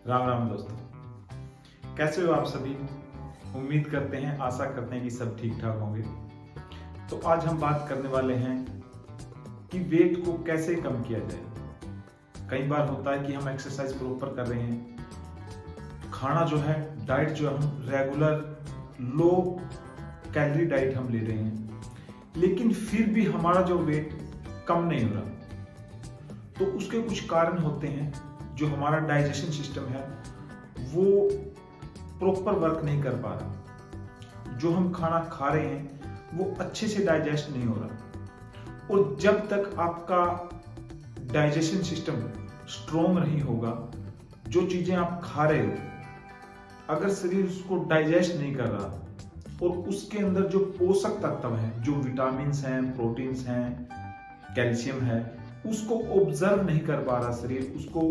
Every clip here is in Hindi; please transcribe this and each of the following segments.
राम राम दोस्तों, कैसे हो आप सभी। उम्मीद करते हैं, आशा करते हैं कि सब ठीक ठाक होंगे। तो आज हम बात करने वाले हैं कि वेट को कैसे कम किया जाए। कई बार होता है कि हम एक्सरसाइज प्रॉपर कर रहे हैं, खाना जो है, डाइट जो हम रेगुलर लो कैलोरी डाइट हम ले रहे हैं, लेकिन फिर भी हमारा जो वेट कम नहीं हो रहा। तो उसके कुछ कारण होते हैं। जो हमारा डाइजेशन सिस्टम है वो प्रॉपर वर्क नहीं कर पा रहा। जो हम खाना खा रहे हैं वो अच्छे से डाइजेस्ट नहीं हो रहा। और जब तक आपका डाइजेशन सिस्टम स्ट्रोंग नहीं होगा, जो चीजें आप खा रहे हो, अगर शरीर उसको डाइजेस्ट नहीं कर रहा और उसके अंदर जो पोषक तत्व हैं, जो विटामिन्स हैं, प्रोटीन्स हैं, कैल्शियम है, उसको ऑब्जर्व नहीं कर पा रहा शरीर, उसको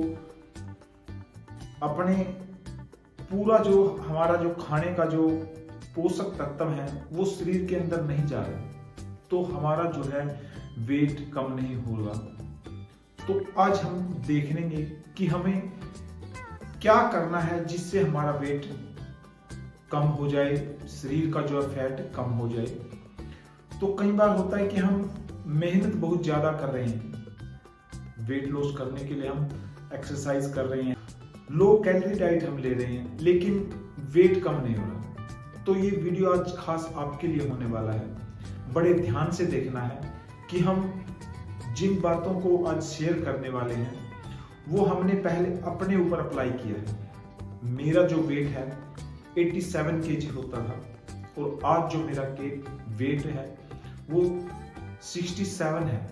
अपने पूरा जो हमारा जो खाने का जो पोषक तत्व है वो शरीर के अंदर नहीं जा रहे, तो हमारा जो है वेट कम नहीं होगा। तो आज हम देखेंगे कि हमें क्या करना है जिससे हमारा वेट कम हो जाए, शरीर का जो फैट कम हो जाए। तो कई बार होता है कि हम मेहनत बहुत ज्यादा कर रहे हैं, वेट लॉस करने के लिए हम एक्सरसाइज कर रहे हैं, लो कैलोरी डाइट हम ले रहे हैं, लेकिन वेट कम नहीं हो रहा। तो ये वीडियो आज खास आपके लिए होने वाला है। बड़े ध्यान से देखना है कि हम जिन बातों को आज शेयर करने वाले हैं वो हमने पहले अपने ऊपर अप्लाई किया है। मेरा जो वेट है 87 kg होता था और आज जो मेरा वेट है वो 67 है।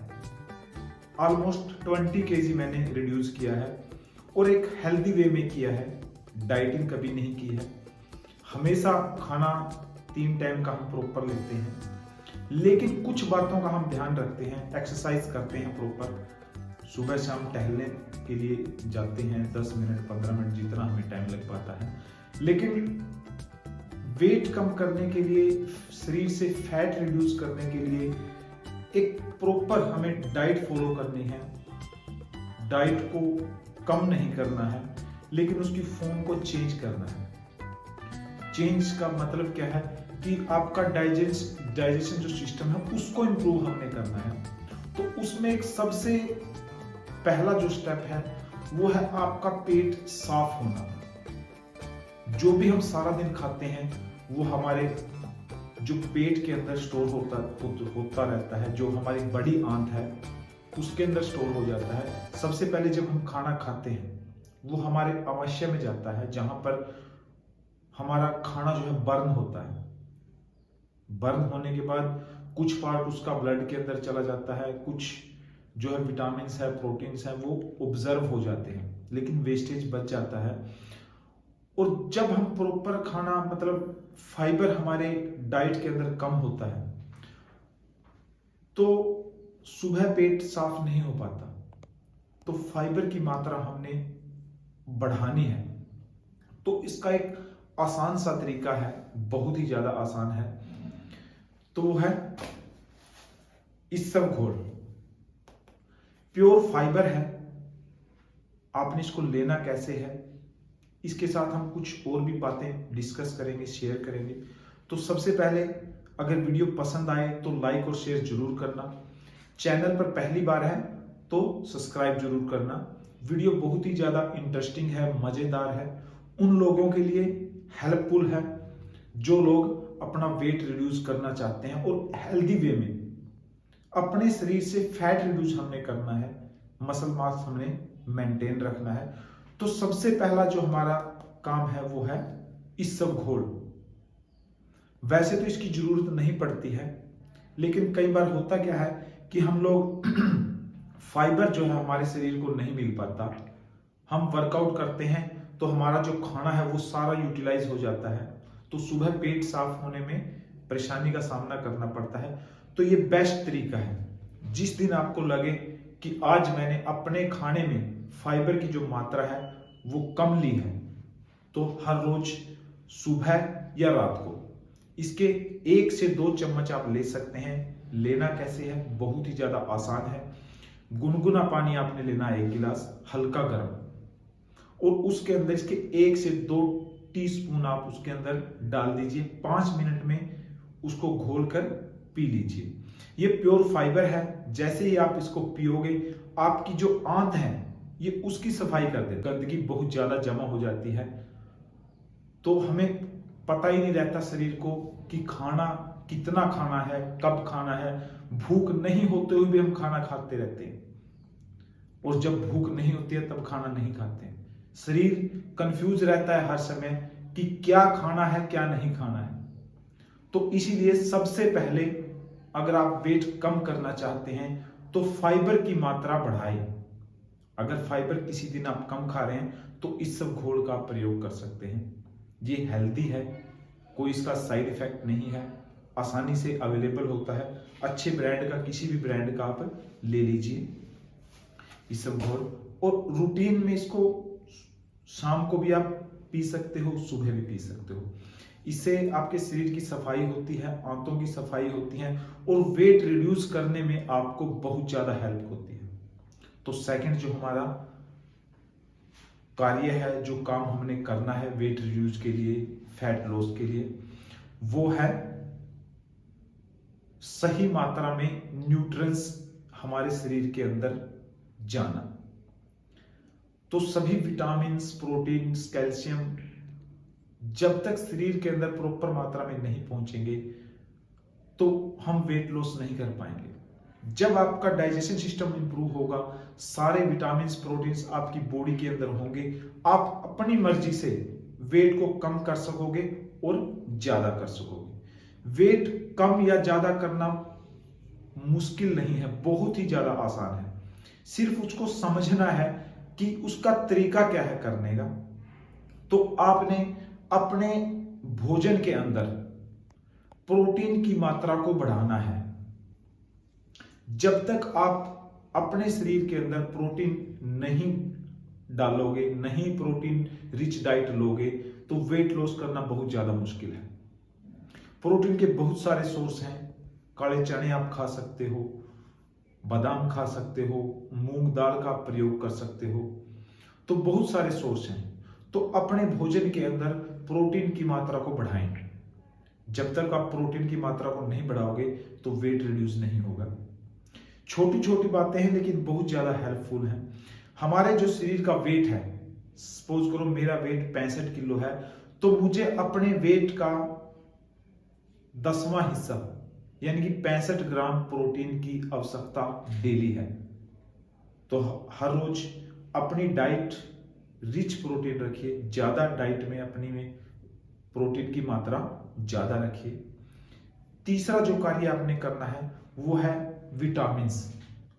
ऑलमोस्ट 20 kg मैंने रिड्यूस किया है और एक हेल्दी वे में किया है। डाइटिंग कभी नहीं की है, हमेशा खाना 3 टाइम का हम प्रॉपर लेते हैं, लेकिन कुछ बातों का हम ध्यान रखते हैं। एक्सरसाइज करते हैं प्रॉपर, सुबह शाम टहलने के लिए जाते हैं, 10 मिनट 15 मिनट जितना हमें टाइम लग पाता है। लेकिन वेट कम करने के लिए, शरीर से फैट रिड्यूस करने के लिए एक प्रॉपर हमें डाइट फॉलो करनी है। डाइट को कम नहीं करना है, लेकिन उसकी फॉर्म को चेंज करना है। चेंज का मतलब क्या है कि आपका डाइजेशन जो सिस्टम है उसको इंप्रूव हमने करना है। तो उसमें एक सबसे पहला जो स्टेप है वो है आपका पेट साफ होना। जो भी हम सारा दिन खाते हैं वो हमारे जो पेट के अंदर स्टोर होता रहता है, जो हमारी बड़ी आंत है उसके अंदर स्टोर हो जाता है। सबसे पहले जब हम खाना खाते हैं वो हमारे आमाशय में जाता है, जहां पर हमारा खाना जो है बर्न होता है। बर्न होने के बाद कुछ पार्ट उसका ब्लड के अंदर चला जाता है, कुछ जो है विटामिन्स है, प्रोटीन्स है, वो ऑब्जर्व हो जाते हैं, लेकिन वेस्टेज बच जाता है। और जब हम प्रॉपर खाना, मतलब फाइबर हमारे डाइट के अंदर कम होता है, तो सुबह पेट साफ नहीं हो पाता। तो फाइबर की मात्रा हमने बढ़ानी है। तो इसका एक आसान सा तरीका है, बहुत ही ज्यादा आसान है, तो वो है इसबगोल। प्योर फाइबर है। आपने इसको लेना कैसे है, इसके साथ हम कुछ और भी बातें डिस्कस करेंगे, शेयर करेंगे। तो सबसे पहले अगर वीडियो पसंद आए तो लाइक और शेयर जरूर करना। चैनल पर पहली बार है तो सब्सक्राइब जरूर करना। वीडियो बहुत ही ज्यादा इंटरेस्टिंग है, मजेदार है, उन लोगों के लिए हेल्पफुल है जो लोग अपना वेट रिड्यूस करना चाहते हैं और हेल्दी वे में। अपने शरीर से फैट रिड्यूस हमने करना है, मसल मास हमने मेंटेन रखना है। तो सबसे पहला जो हमारा काम है वो है इसबगोल। वैसे तो इसकी जरूरत नहीं पड़ती है, लेकिन कई बार होता क्या है कि हम लोग फाइबर जो है हमारे शरीर को नहीं मिल पाता। हम वर्कआउट करते हैं तो हमारा जो खाना है वो सारा यूटिलाइज हो जाता है, तो सुबह पेट साफ होने में परेशानी का सामना करना पड़ता है। तो ये बेस्ट तरीका है। जिस दिन आपको लगे कि आज मैंने अपने खाने में फाइबर की जो मात्रा है वो कम ली है, तो हर रोज सुबह या रात को इसके 1 से 2 चम्मच आप ले सकते हैं। लेना कैसे है, बहुत ही ज्यादा आसान है। गुनगुना पानी आपने लेना है 1 गिलास, हल्का गर्म, और उसके अंदर इसके 1 से 2 टीस्पून आप उसके अंदर डाल दीजिए। 5 मिनट में उसको घोल कर पी लीजिए। ये प्योर फाइबर है। जैसे ही आप इसको पियोगे, आपकी जो आंत है ये उसकी सफाई कर दे। गंदगी बहुत ज्यादा जमा हो जाती है, तो हमें पता ही नहीं रहता शरीर को कि खाना कितना खाना है, कब खाना है। भूख नहीं होते हुए भी हम खाना खाते रहते हैं, और जब भूख नहीं होती है तब खाना नहीं खाते हैं। शरीर कंफ्यूज रहता है हर समय कि क्या खाना है क्या नहीं खाना है। तो इसीलिए सबसे पहले अगर आप वेट कम करना चाहते हैं तो फाइबर की मात्रा बढ़ाएं। अगर फाइबर किसी दिन आप कम खा रहे हैं तो इस सब घोल का प्रयोग कर सकते हैं। ये हेल्दी है, कोई इसका साइड इफेक्ट नहीं है, आसानी से अवेलेबल होता है। अच्छे ब्रांड का, किसी भी ब्रांड का आप ले लीजिए इस सब घोल। और रूटीन में इसको शाम को भी आप पी सकते हो, सुबह भी पी सकते हो। इससे आपके शरीर की सफाई होती है, आंतों की सफाई होती है, और वेट रिड्यूस करने में आपको बहुत ज्यादा हेल्प होती है। तो सेकंड जो हमारा कार्य है, जो काम हमने करना है वेट रिड्यूस के लिए, फैट लॉस के लिए, वो है सही मात्रा में न्यूट्रिएंट्स हमारे शरीर के अंदर जाना। तो सभी विटामिन्स, प्रोटीन्स, कैल्शियम जब तक शरीर के अंदर प्रॉपर मात्रा में नहीं पहुंचेंगे तो हम वेट लॉस नहीं कर पाएंगे। जब आपका डाइजेशन सिस्टम इंप्रूव होगा, सारे विटामिन्स, प्रोटीन्स आपकी बॉडी के अंदर होंगे, आप अपनी मर्जी से वेट को कम कर सकोगे और ज्यादा कर सकोगे। वेट कम या ज्यादा करना मुश्किल नहीं है, बहुत ही ज्यादा आसान है। सिर्फ उसको समझना है कि उसका तरीका क्या है करने का। तो आपने अपने भोजन के अंदर प्रोटीन की मात्रा को बढ़ाना है। जब तक आप अपने शरीर के अंदर प्रोटीन नहीं डालोगे, नहीं प्रोटीन रिच डाइट लोगे, तो वेट लॉस करना बहुत ज्यादा मुश्किल है। प्रोटीन के बहुत सारे सोर्स हैं। काले चने आप खा सकते हो, बादाम खा सकते हो, मूंग दाल का प्रयोग कर सकते हो। तो बहुत सारे सोर्स हैं। तो अपने भोजन के अंदर प्रोटीन की मात्रा को बढ़ाएं। जब तक आप प्रोटीन की मात्रा को नहीं बढ़ाओगे तो वेट रिड्यूस नहीं होगा। छोटी छोटी बातें हैं लेकिन बहुत ज्यादा हेल्पफुल हैं। हमारे जो शरीर का वेट है, सपोज करो मेरा वेट 65 किलो है, तो मुझे अपने वेट का 10वां हिस्सा यानी कि 65 ग्राम प्रोटीन की आवश्यकता डेली है। तो हर रोज अपनी डाइट रिच प्रोटीन रखिए, ज्यादा डाइट में अपनी में प्रोटीन की मात्रा ज्यादा रखिए। तीसरा जो कार्य आपने करना है वो है विटामिन्स।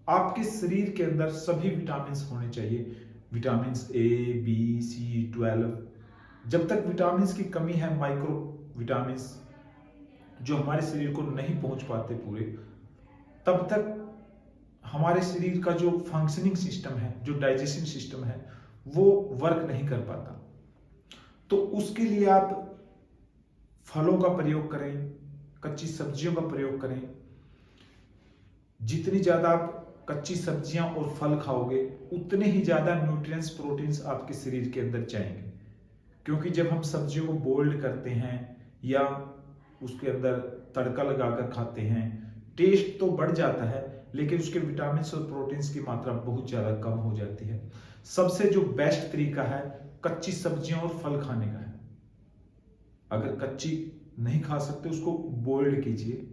आपके शरीर के अंदर सभी विटामिन्स होने चाहिए। विटामिन्स ए, बी, सी, 12। जब तक विटामिन्स की कमी है, माइक्रो विटामिन्स जो हमारे शरीर को नहीं पहुंच पाते पूरे, तब तक हमारे शरीर का जो फंक्शनिंग सिस्टम है, जो डाइजेशन सिस्टम है, वो वर्क नहीं कर पाता। तो उसके लिए आप फलों का प्रयोग करें, कच्ची सब्जियों का प्रयोग करें। जितनी ज्यादा आप कच्ची सब्जियां और फल खाओगे, उतने ही ज्यादा न्यूट्रिएंट्स, प्रोटीन्स आपके शरीर के अंदर जाएंगे। क्योंकि जब हम सब्जियों को बॉइल्ड करते हैं या उसके अंदर तड़का लगाकर खाते हैं, टेस्ट तो बढ़ जाता है लेकिन उसके विटामिन्स और प्रोटीन्स की मात्रा बहुत ज्यादा कम हो जाती है। सबसे जो बेस्ट तरीका है कच्ची सब्जियां और फल खाने का है। अगर कच्ची नहीं खा सकते उसको बॉइल्ड कीजिए।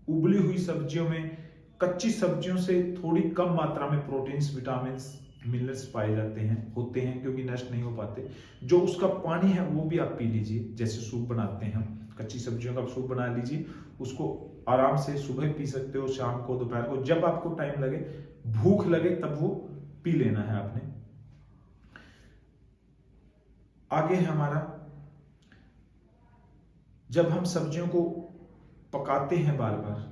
उबली हुई सब्जियों में, कच्ची सब्जियों से थोड़ी कम मात्रा में प्रोटीन्स, विटामिन्स, मिनरल्स पाए जाते हैं, होते हैं, क्योंकि नष्ट नहीं हो पाते। जो उसका पानी है वो भी आप पी लीजिए। जैसे सूप बनाते हैं हम, कच्ची सब्जियों का सूप बना लीजिए, उसको आराम से सुबह पी सकते हो, शाम को, दोपहर को, जब आपको टाइम लगे, भूख लगे तब वो पी लेना है आपने। आगे है हमारा, जब हम सब्जियों को पकाते हैं बार बार,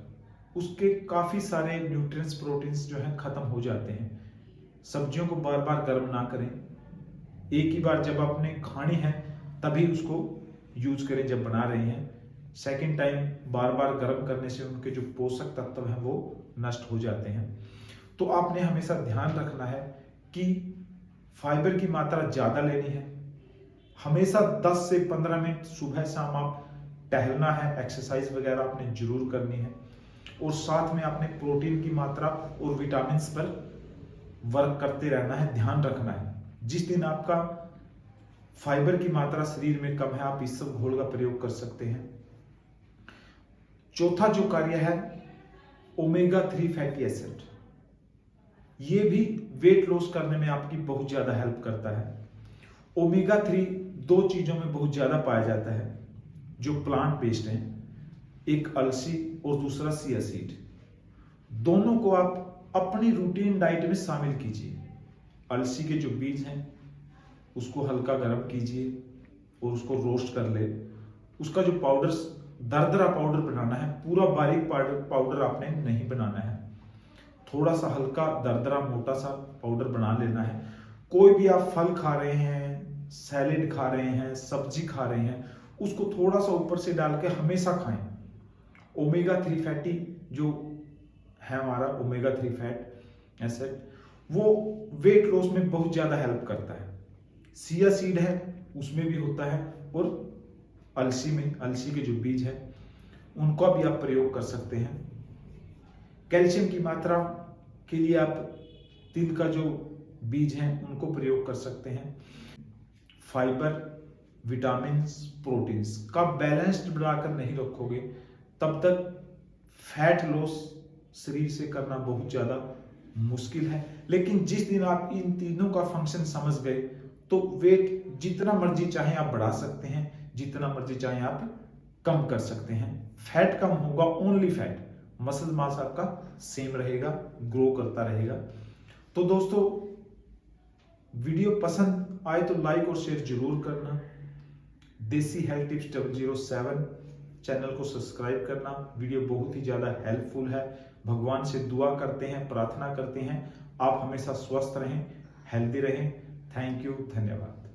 उसके काफी सारे न्यूट्रिएंट्स, प्रोटीन्स जो हैं खत्म हो जाते हैं। सब्जियों को बार बार गर्म ना करें। एक ही बार जब आपने खानी है तभी उसको यूज करें जब बना रहे हैं। सेकंड टाइम बार बार गर्म करने से उनके जो पोषक तत्व हैं वो नष्ट हो जाते हैं। तो आपने हमेशा ध्यान रखना है कि फाइबर की मात्रा ज्यादा लेनी है। हमेशा 10 से 15 मिनट सुबह शाम आप टहलना है, एक्सरसाइज वगैरह आपने जरूर करनी है, और साथ में आपने प्रोटीन की मात्रा और विटामिन पर वर्क करते रहना है, ध्यान रखना है। जिस दिन आपका फाइबर की मात्रा शरीर में कम है, आप इस सब घोल का प्रयोग कर सकते हैं। चौथा जो कार्य है ओमेगा 3 फैटी एसिड, ये भी वेट लॉस करने में आपकी बहुत ज्यादा हेल्प करता है। ओमेगा 3 दो चीजों में बहुत ज्यादा पाया जाता है जो प्लांट बेस्ड हैं, एक अलसी और दूसरा चिया सीड। दोनों को आप अपनी रूटीन डाइट में शामिल कीजिए। अलसी के जो बीज हैं उसको हल्का गर्म कीजिए और उसको रोस्ट कर ले। उसका जो पाउडर, दरदरा पाउडर बनाना है, पूरा बारीक पाउडर आपने नहीं बनाना है, थोड़ा सा हल्का दरदरा मोटा सा पाउडर बना लेना है। कोई भी आप फल खा रहे हैं, सैलेड खा रहे हैं, सब्जी खा रहे हैं, उसको थोड़ा सा ऊपर से डाल के हमेशा खाएं। ओमेगा 3 फैटी जो है हमारा ओमेगा 3 फैट एसिड, वो वेट लॉस में बहुत ज्यादा हेल्प करता है। चिया सीड है उसमें भी होता है, और अलसी में, अलसी के जो बीज है उनका भी आप प्रयोग कर सकते हैं। कैल्शियम की मात्रा के लिए आप तिल का जो बीज हैं उनको प्रयोग कर सकते हैं। फाइबर, विटामिन्स, प्रोटीन्स का बैलेंस्ड बनाकर नहीं रखोगे तब तक फैट लॉस शरीर से करना बहुत ज्यादा मुश्किल है। लेकिन जिस दिन आप इन तीनों का फंक्शन समझ गए तो वेट जितना मर्जी चाहे आप बढ़ा सकते हैं, जितना मर्जी चाहे आप कम कर सकते हैं। फैट कम होगा, ओनली फैट, मसल मास आपका सेम रहेगा, ग्रो करता रहेगा। तो दोस्तों, वीडियो पसंद आए तो लाइक और शेयर जरूर करना। देसी हेल्थ टिप्स 007 चैनल को सब्सक्राइब करना। वीडियो बहुत ही ज्यादा हेल्पफुल है। भगवान से दुआ करते हैं, प्रार्थना करते हैं आप हमेशा स्वस्थ रहें, हेल्दी रहें। थैंक यू, धन्यवाद।